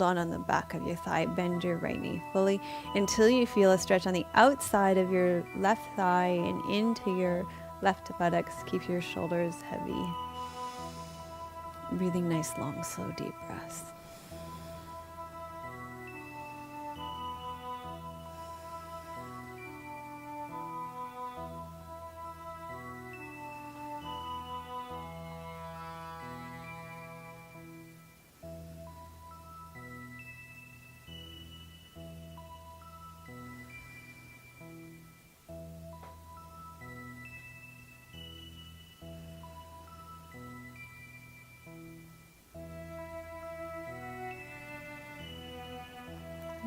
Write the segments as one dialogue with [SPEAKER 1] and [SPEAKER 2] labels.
[SPEAKER 1] on the back of your thigh. Bend your right knee fully until you feel a stretch on the outside of your left thigh and into your left buttocks. Keep your shoulders heavy. Breathing nice, long, slow, deep breaths.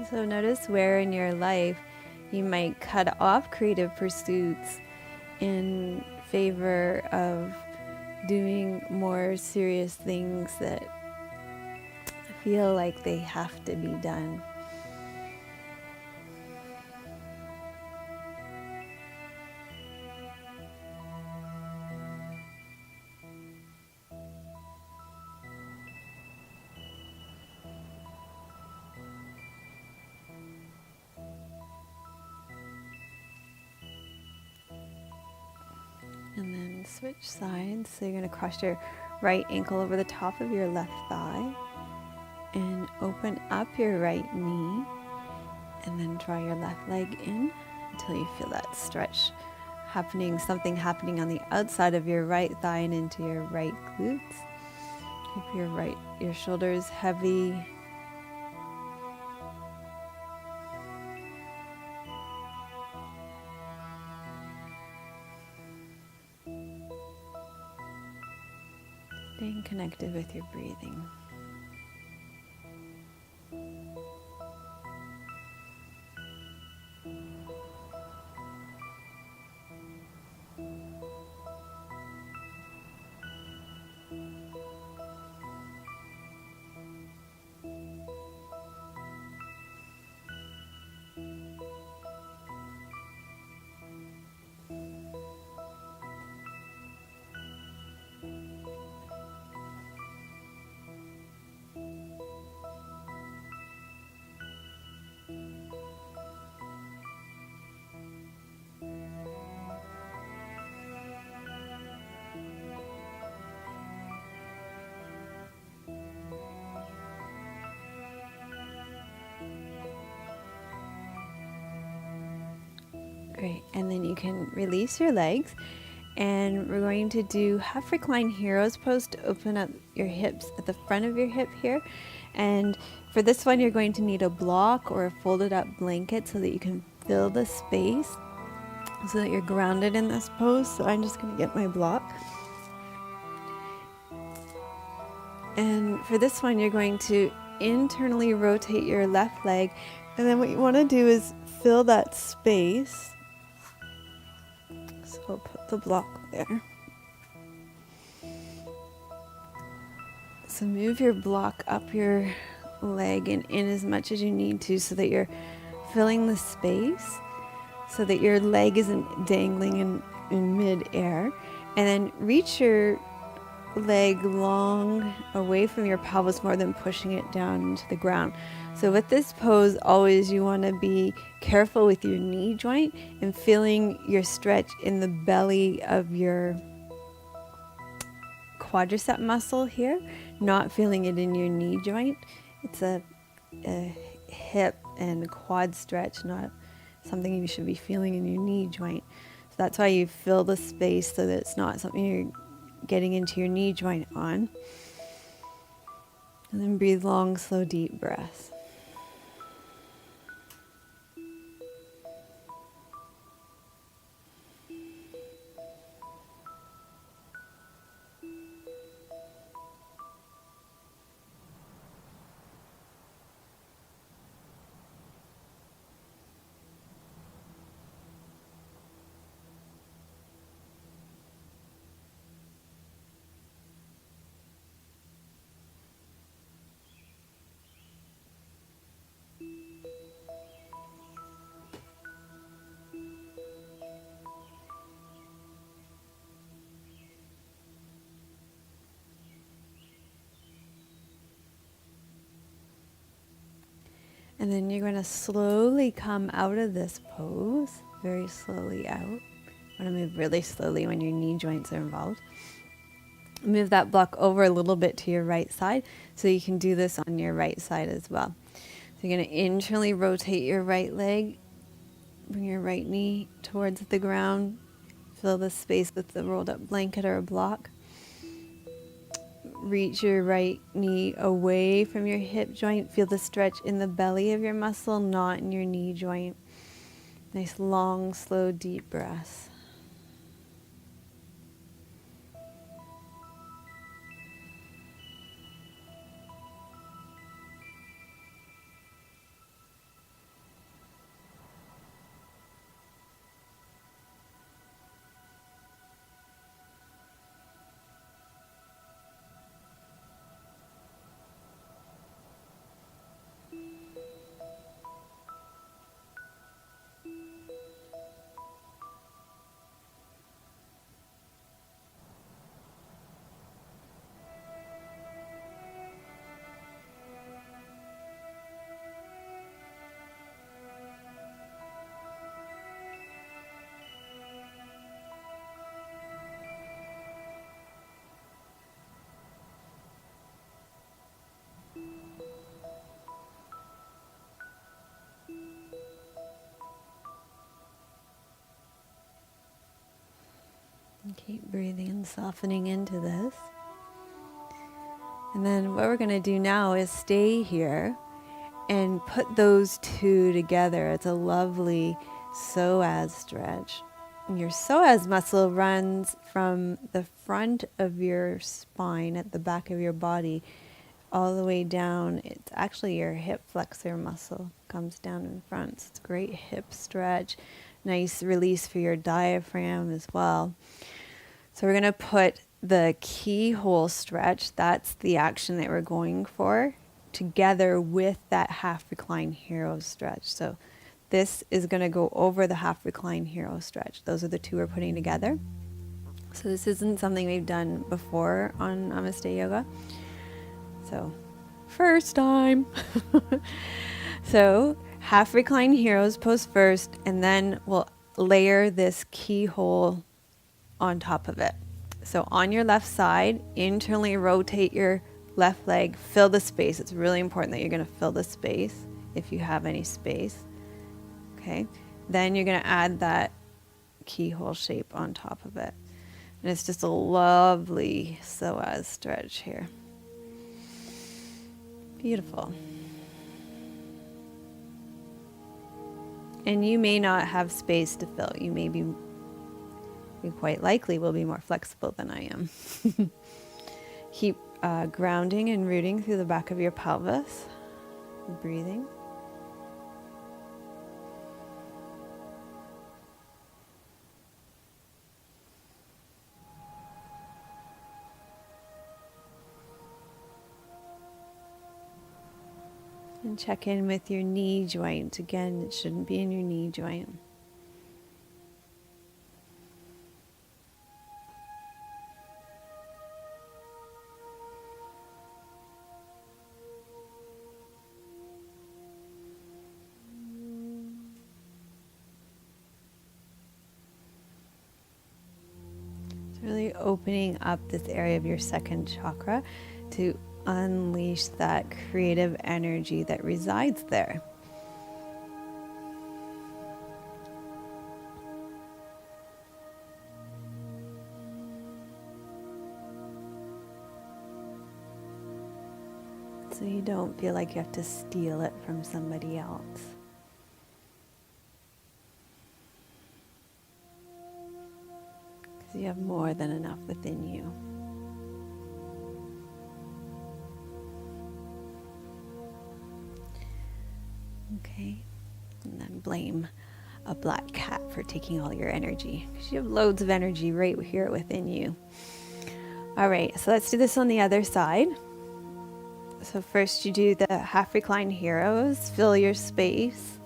[SPEAKER 1] So notice where in your life you might cut off creative pursuits in favor of doing more serious things that feel like they have to be done. And then switch sides. So you're going to cross your right ankle over the top of your left thigh and open up your right knee, and then draw your left leg in until you feel that stretch happening, something happening on the outside of your right thigh and into your right glutes. Keep your shoulders heavy. Staying connected with your breathing. Great, and then you can release your legs, and we're going to do half recline hero's pose to open up your hips at the front of your hip here. And for this one, you're going to need a block or a folded up blanket so that you can fill the space so that you're grounded in this pose. So I'm just going to get my block. And for this one, you're going to internally rotate your left leg, and then what you want to do is fill that space. So I'll put the block there. So move your block up your leg and in as much as you need to so that you're filling the space, so that your leg isn't dangling in mid-air. And then reach your leg long away from your pelvis more than pushing it down into the ground. So with this pose, always you want to be careful with your knee joint and feeling your stretch in the belly of your quadricep muscle here, not feeling it in your knee joint. It's a hip and quad stretch, not something you should be feeling in your knee joint. So that's why you fill the space so that it's not something you're getting into your knee joint on. And then breathe long, slow, deep breaths. And then you're going to slowly come out of this pose, very slowly out. You want to move really slowly when your knee joints are involved. Move that block over a little bit to your right side so you can do this on your right side as well. So you're going to internally rotate your right leg, bring your right knee towards the ground, fill the space with the rolled up blanket or a block. Reach your right knee away from your hip joint. Feel the stretch in the belly of your muscle, not in your knee joint. Nice long, slow, deep breaths. And keep breathing and softening into this. And then what we're going to do now is stay here and put those two together. It's a lovely psoas stretch. And your psoas muscle runs from the front of your spine at the back of your body all the way down. It's actually your hip flexor muscle comes down in front. So it's a great hip stretch. Nice release for your diaphragm as well. So we're going to put the keyhole stretch, that's the action that we're going for, together with that half recline hero stretch. So this is going to go over the half recline hero stretch. Those are the two we're putting together. So this isn't something we've done before on Namaste Yoga. So first time. So half recline heroes pose first, and then we'll layer this keyhole on top of it. So on your left side, internally rotate your left leg, fill the space. It's really important that you're going to fill the space if you have any space. Okay. Then you're going to add that keyhole shape on top of it. And it's just a lovely psoas stretch here. Beautiful. And you may not have space to fill. You may be, you quite likely will be more flexible than I am. Keep grounding and rooting through the back of your pelvis. Breathing. And check in with your knee joint. Again, it shouldn't be in your knee joint. It's really opening up this area of your second chakra to unleash that creative energy that resides there. So you don't feel like you have to steal it from somebody else. Because you have more than enough within you. Okay, and then blame a black cat for taking all your energy, because you have loads of energy right here within you. All right, so let's do this on the other side. So first you do the half recline heroes, fill your space.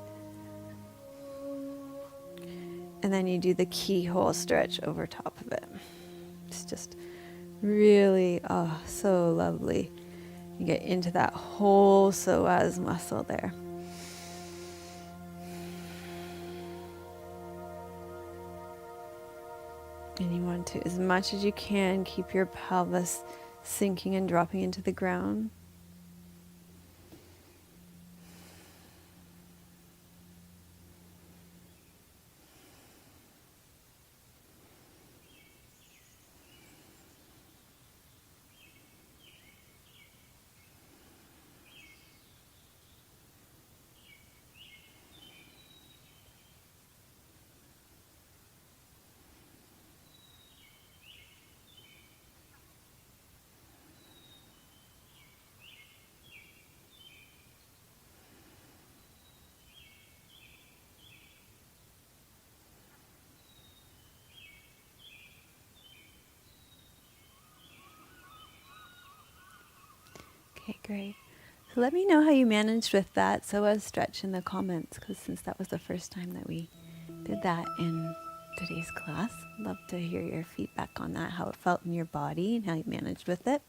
[SPEAKER 1] And then you do the keyhole stretch over top of it. It's just really, so lovely. You get into that whole psoas muscle there. And you want to, as much as you can, keep your pelvis sinking and dropping into the ground. Okay, great. So let me know how you managed with that. So a stretch in the comments, because since that was the first time that we did that in today's class, I'd love to hear your feedback on that, how it felt in your body and how you managed with it.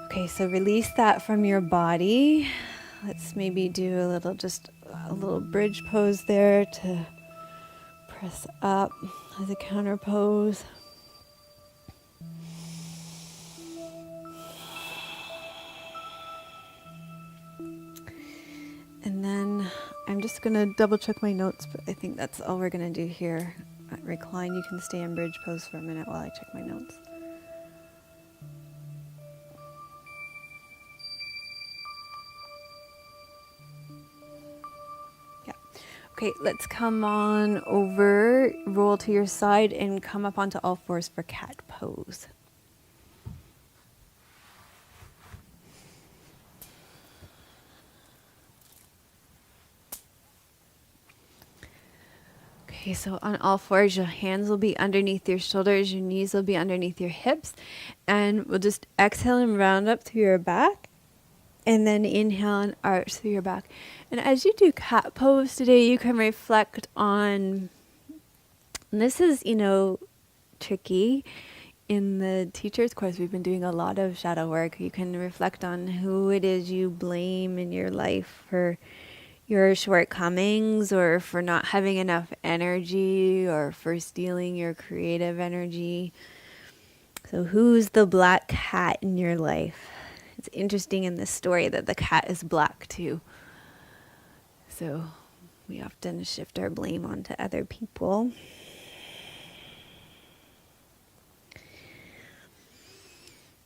[SPEAKER 1] Okay, so release that from your body. Let's maybe do just a little bridge pose there to press up as a counter pose. And then I'm just going to double check my notes, but I think that's all we're going to do here. Recline, you can stay in bridge pose for a minute while I check my notes. Yeah. Okay, let's come on over, roll to your side, and come up onto all fours for cat pose. Okay, so on all fours, your hands will be underneath your shoulders, your knees will be underneath your hips, and we'll just exhale and round up through your back, and then inhale and arch through your back. And as you do cat pose today, you can reflect on, and this is, tricky. In the teacher's course, we've been doing a lot of shadow work. You can reflect on who it is you blame in your life for your shortcomings, or for not having enough energy, or for stealing your creative energy. So who's the black cat in your life? It's interesting in this story that the cat is black too. So we often shift our blame onto other people.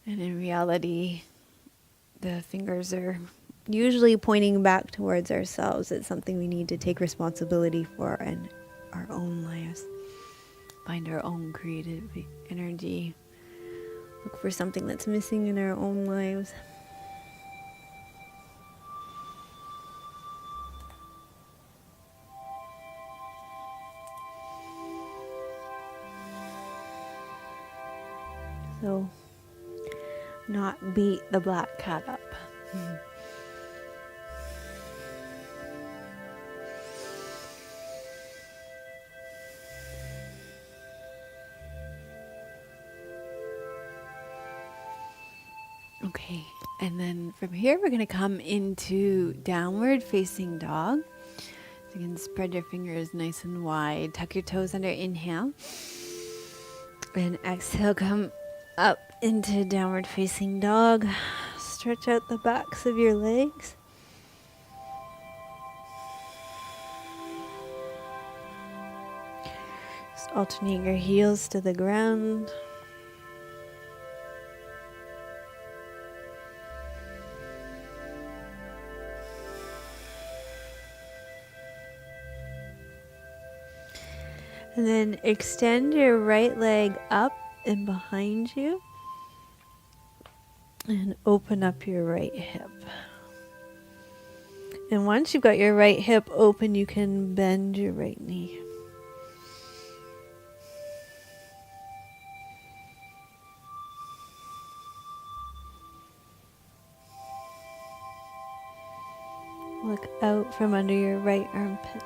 [SPEAKER 1] And in reality, the fingers are usually pointing back towards ourselves. It's something we need to take responsibility for in our own lives. Find our own creative energy. Look for something that's missing in our own lives. So, not beat the black cat up. Okay, and then from here we're going to come into downward facing dog. So you can spread your fingers nice and wide. Tuck your toes under, inhale. And exhale, come up into downward facing dog. Stretch out the backs of your legs. Just alternate your heels to the ground. And then extend your right leg up and behind you. And open up your right hip. And once you've got your right hip open, you can bend your right knee. Look out from under your right armpit.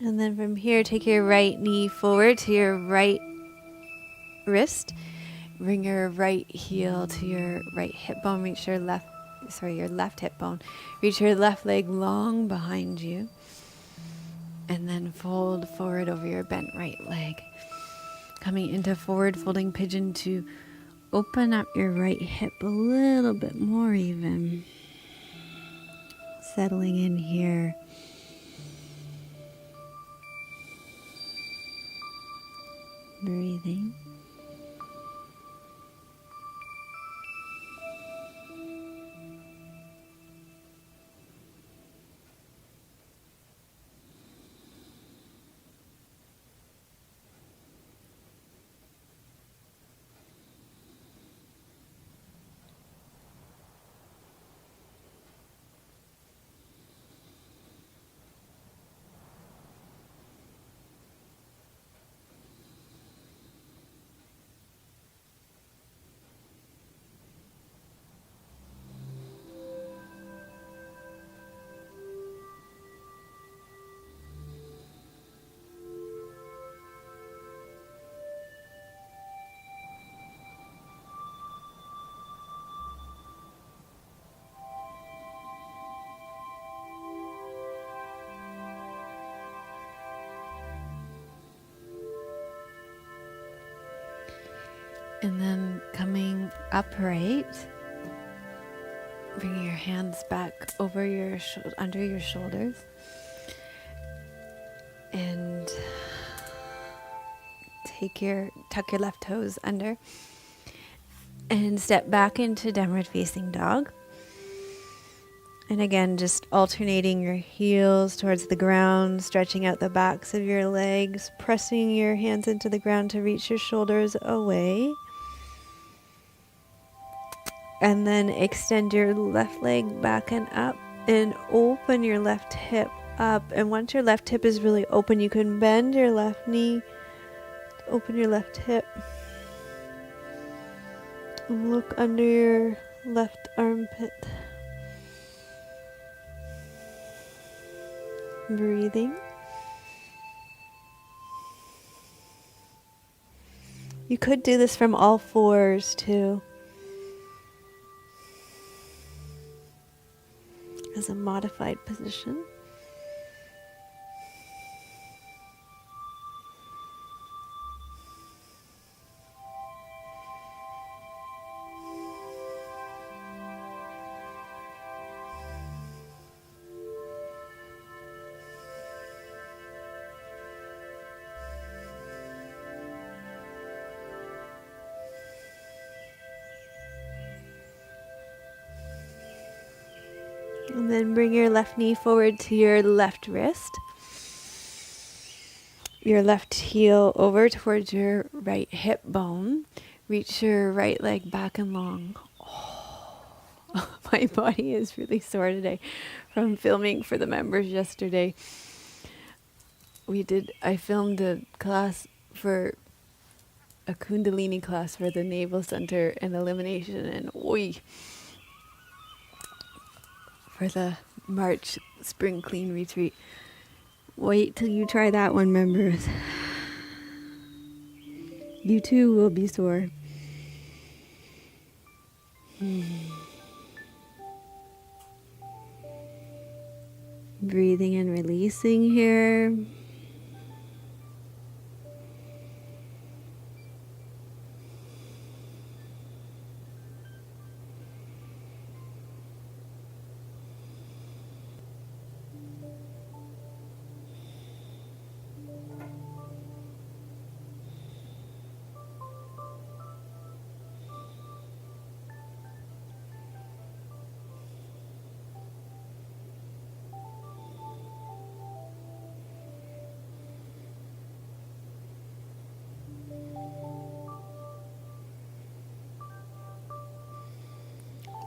[SPEAKER 1] And then from here, take your right knee forward to your right wrist. Bring your right heel to your right hip bone. Reach your left hip bone. Reach your left leg long behind you. And then fold forward over your bent right leg. Coming into forward folding pigeon to open up your right hip a little bit more even. Settling in here. Breathing. And then coming upright, bringing your hands back over your under your shoulders, and tuck your left toes under, and step back into downward facing dog. And again, just alternating your heels towards the ground, stretching out the backs of your legs, pressing your hands into the ground to reach your shoulders away. And then extend your left leg back and up and open your left hip up. And once your left hip is really open, you can bend your left knee, open your left hip. And look under your left armpit. Breathing. You could do this from all fours too, as a modified position. And then bring your left knee forward to your left wrist. Your left heel over towards your right hip bone. Reach your right leg back and long. Oh, my body is really sore today from filming for the members yesterday. I filmed a class for a Kundalini class for the Naval Center and Elimination, and for the March Spring Clean Retreat. Wait till you try that one, members. You too will be sore. Breathing and releasing here.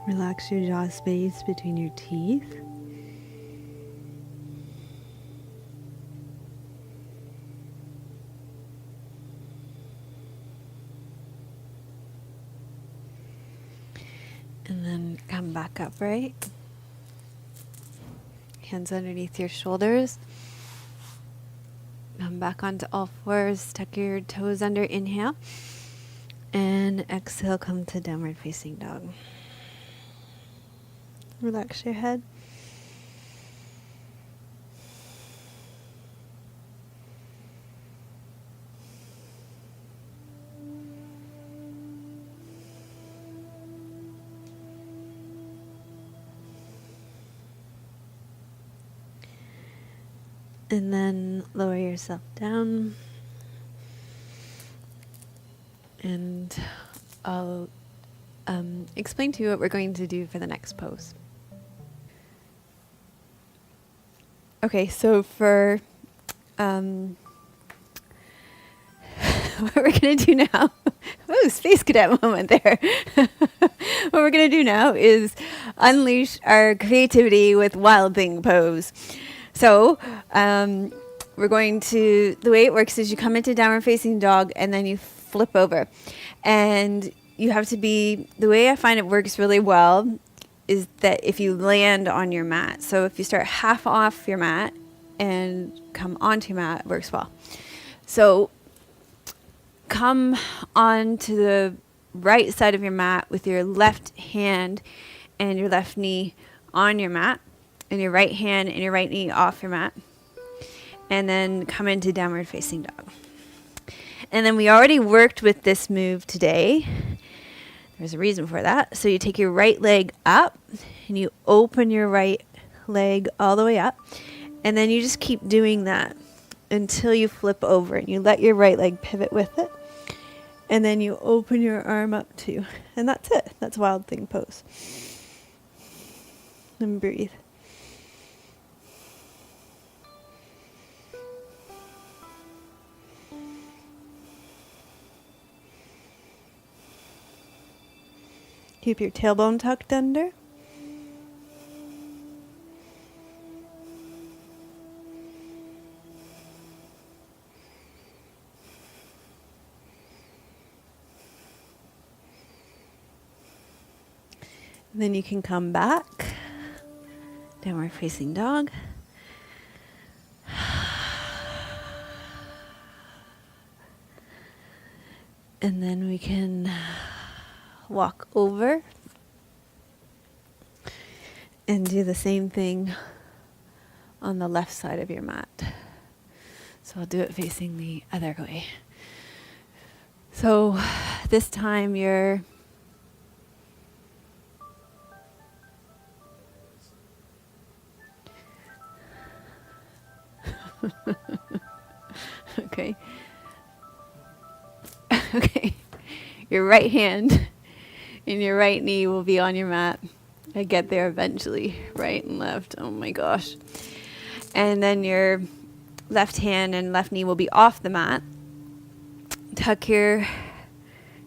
[SPEAKER 1] Relax your jaw space between your teeth. And then come back upright. Hands underneath your shoulders. Come back onto all fours, tuck your toes under, inhale. And exhale, come to downward facing dog. Relax your head. And then lower yourself down. And I'll explain to you what we're going to do for the next pose. Okay, so for what we're going to do now, oh, space cadet moment there. What we're going to do now is unleash our creativity with wild thing pose. So we're going to, the way it works is you come into downward facing dog and then you flip over. And you have to be, the way I find it works really well is that if you land on your mat. So if you start half off your mat and come onto your mat, it works well. So come onto the right side of your mat with your left hand and your left knee on your mat, and your right hand and your right knee off your mat. And then come into downward facing dog. And then we already worked with this move today. There's a reason for that. So you take your right leg up and you open your right leg all the way up. And then you just keep doing that until you flip over and you let your right leg pivot with it. And then you open your arm up too. And that's it. That's wild thing pose. And breathe. Keep your tailbone tucked under. And then you can come back, downward facing dog. And then we can walk over and do the same thing on the left side of your mat. So I'll do it facing the other way. So this time you're okay. Okay. Your right hand and your right knee will be on your mat. I get there eventually, right and left. Oh my gosh. And then your left hand and left knee will be off the mat. Tuck your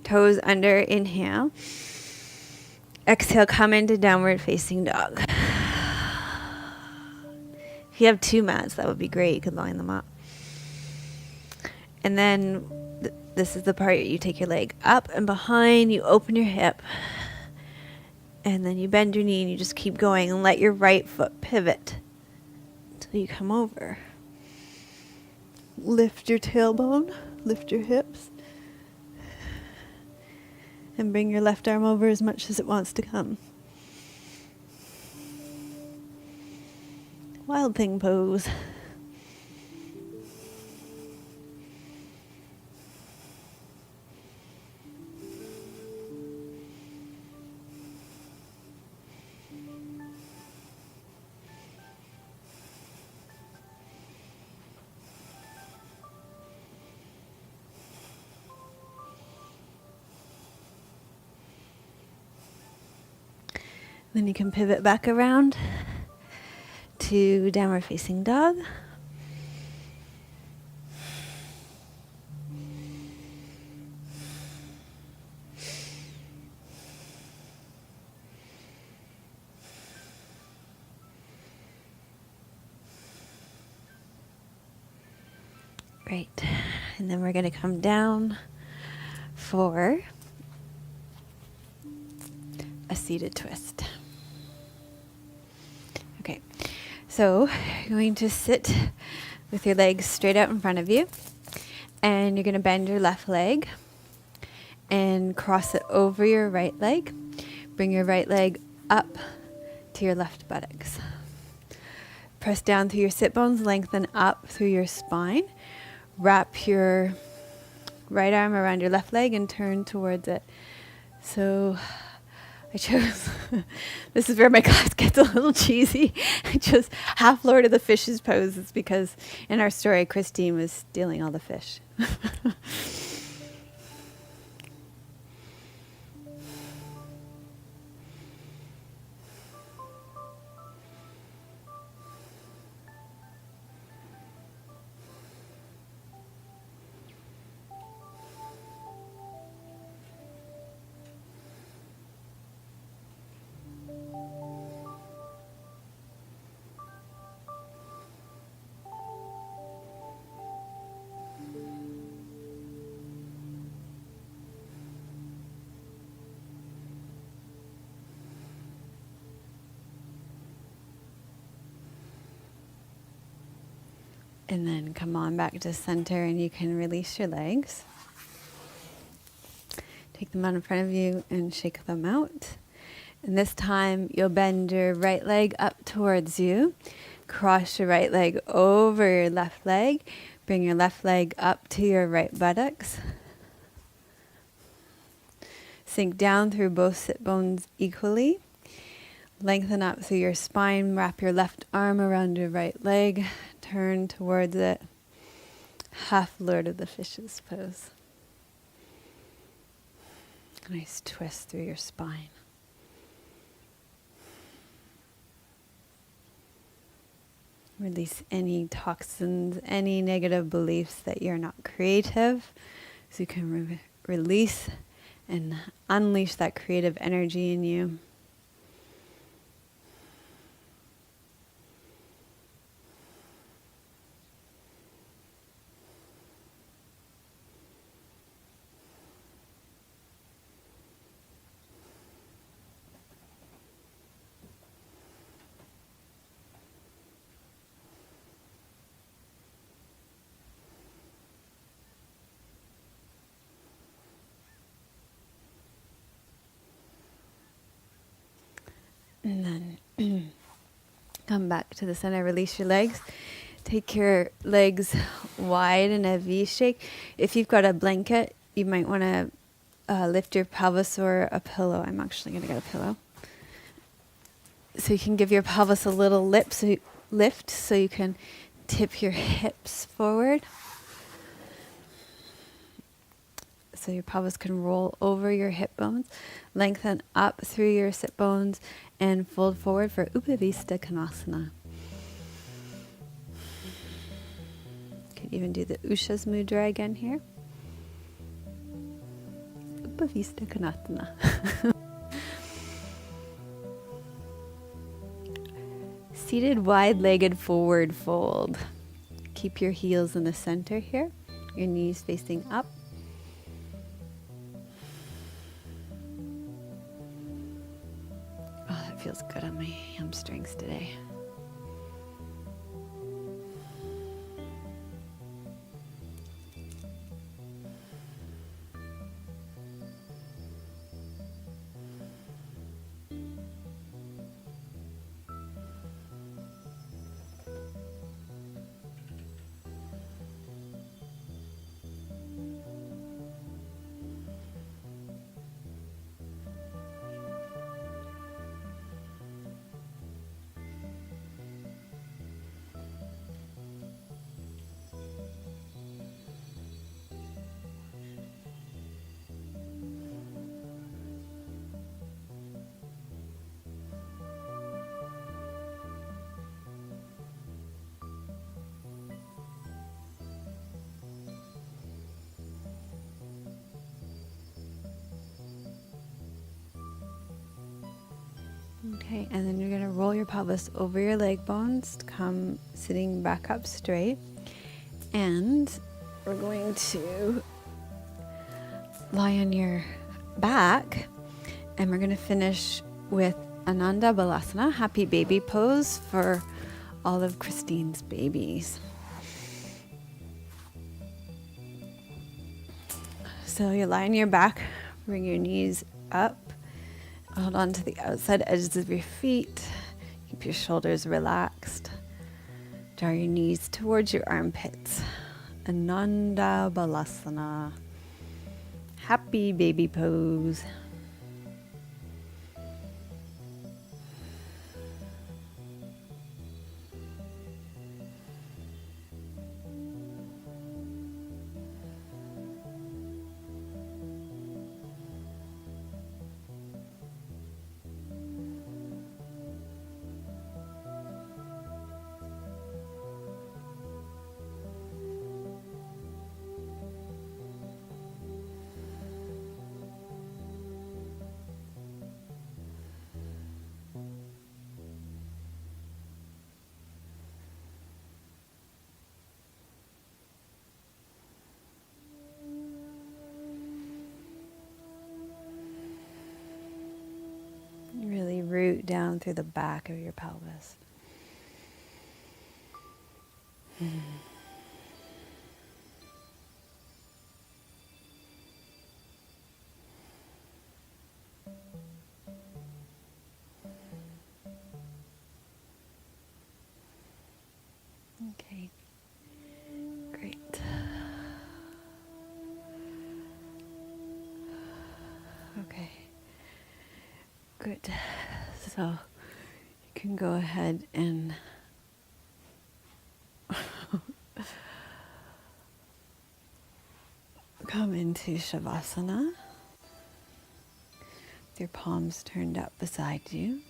[SPEAKER 1] toes under, inhale. Exhale, come into downward facing dog. If you have two mats, that would be great. You could line them up. And then this is the part you take your leg up and behind, you open your hip, and then you bend your knee and you just keep going and let your right foot pivot until you come over. Lift your tailbone, lift your hips, and bring your left arm over as much as it wants to come. Wild thing pose. Then you can pivot back around to downward facing dog. Great. And then we're going to come down for a seated twist. Okay, so you're going to sit with your legs straight out in front of you. And you're going to bend your left leg and cross it over your right leg. Bring your right leg up to your left buttocks. Press down through your sit bones, lengthen up through your spine. Wrap your right arm around your left leg and turn towards it. So I chose, this is where my class gets a little cheesy. I chose half Lord of the Fishes pose. It's because in our story, Christine was stealing all the fish. And then come on back to center and you can release your legs. Take them out in front of you and shake them out. And this time you'll bend your right leg up towards you. Cross your right leg over your left leg. Bring your left leg up to your right buttocks. Sink down through both sit bones equally. Lengthen up through your spine. Wrap your left arm around your right leg. Turn towards it. Half Lord of the Fishes pose. A nice twist through your spine. Release any toxins, any negative beliefs that you're not creative. So you can release and unleash that creative energy in you. And then come back to the center, release your legs. Take your legs wide in a V shape. If you've got a blanket, you might want to lift your pelvis or a pillow. I'm actually going to get a pillow. So you can give your pelvis a little lift so you can tip your hips forward. So your pelvis can roll over your hip bones. Lengthen up through your sit bones and fold forward for Upavista Konasana. Could even do the Usha's Mudra again here. Upavista Konasana. Seated wide-legged forward fold. Keep your heels in the center here. Your knees facing up. Feels good on my hamstrings today. Okay, and then you're going to roll your pelvis over your leg bones to come sitting back up straight. And we're going to lie on your back, and we're going to finish with Ananda Balasana, happy baby pose for all of Christine's babies. So you lie on your back, bring your knees up, hold on to the outside edges of your feet, keep your shoulders relaxed, draw your knees towards your armpits. Ananda Balasana, happy baby pose. Really root down through the back of your pelvis. Okay, great. Okay, good. So you can go ahead and come into Shavasana with your palms turned up beside you.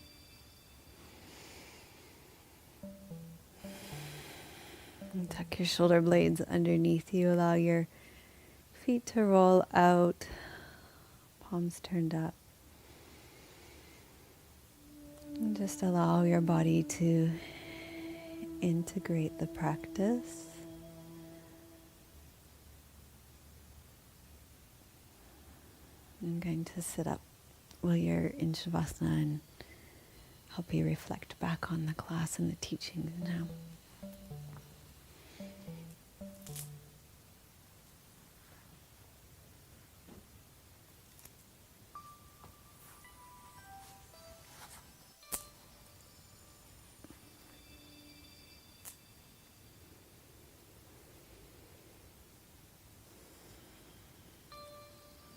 [SPEAKER 1] And tuck your shoulder blades underneath you. Allow your feet to roll out, palms turned up. And just allow your body to integrate the practice. I'm going to sit up while you're in Shavasana and help you reflect back on the class and the teachings now.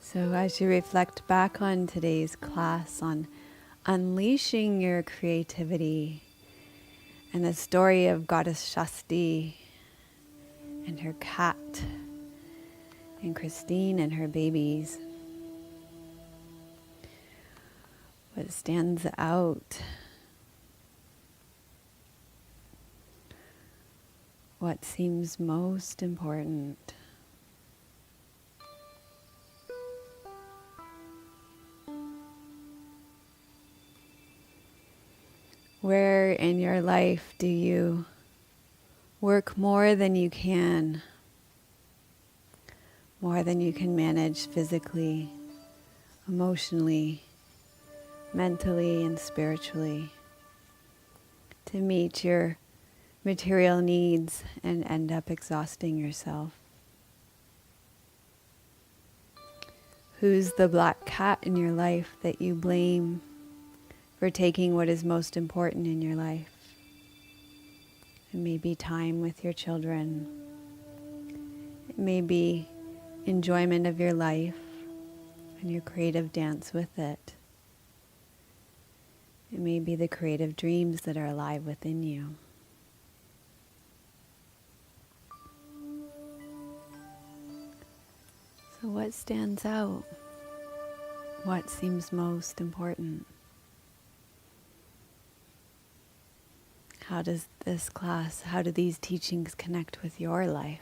[SPEAKER 1] So as you reflect back on today's class on unleashing your creativity and the story of Goddess Shasti and her cat and Christine and her babies, what stands out? What seems most important? Where in your life do you work more than you can manage physically, emotionally, mentally, and spiritually to meet your material needs and end up exhausting yourself? Who's the black cat in your life that you blame for taking what is most important in your life? It may be time with your children. It may be enjoyment of your life and your creative dance with it. It may be the creative dreams that are alive within you. So what stands out? What seems most important? How does this class, how do these teachings connect with your life?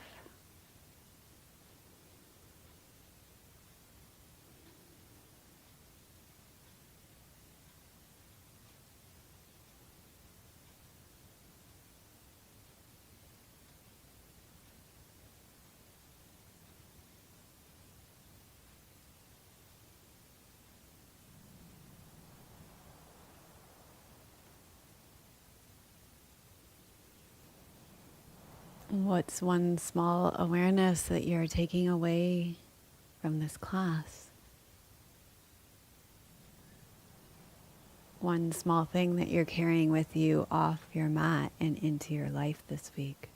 [SPEAKER 1] What's one small awareness that you're taking away from this class. One small thing that you're carrying with you off your mat and into your life this week.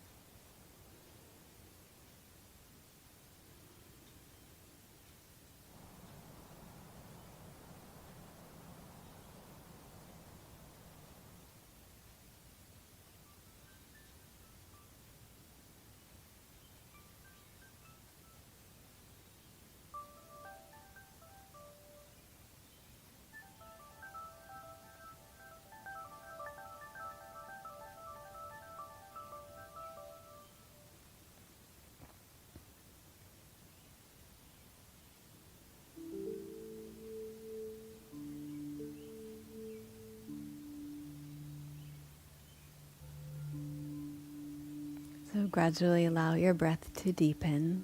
[SPEAKER 1] So gradually allow your breath to deepen.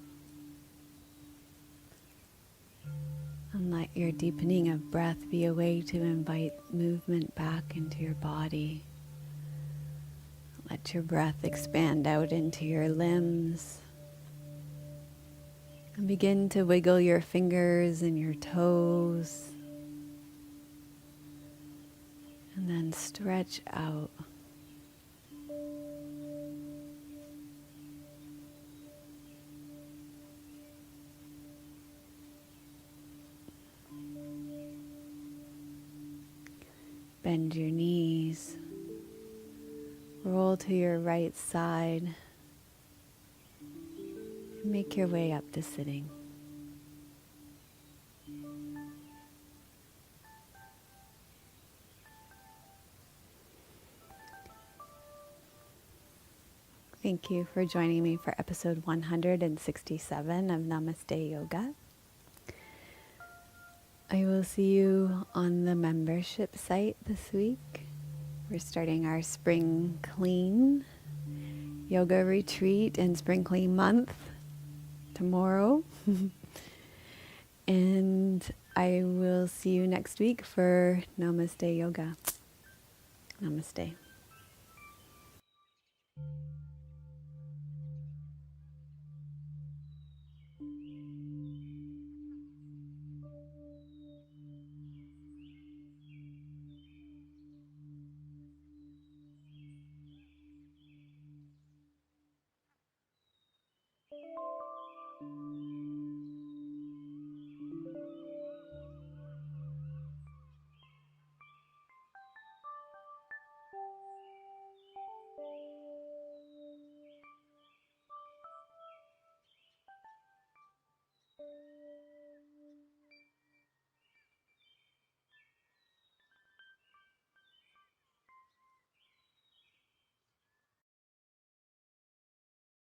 [SPEAKER 1] And let your deepening of breath be a way to invite movement back into your body. Let your breath expand out into your limbs. And begin to wiggle your fingers and your toes. And then stretch out. Bend your knees. Roll to your right side. And make your way up to sitting. Thank you for joining me for episode 167 of Namaste Yoga. I will see you on the membership site this week. We're starting our spring clean yoga retreat and spring clean month tomorrow. And I will see you next week for Namaste Yoga. Namaste.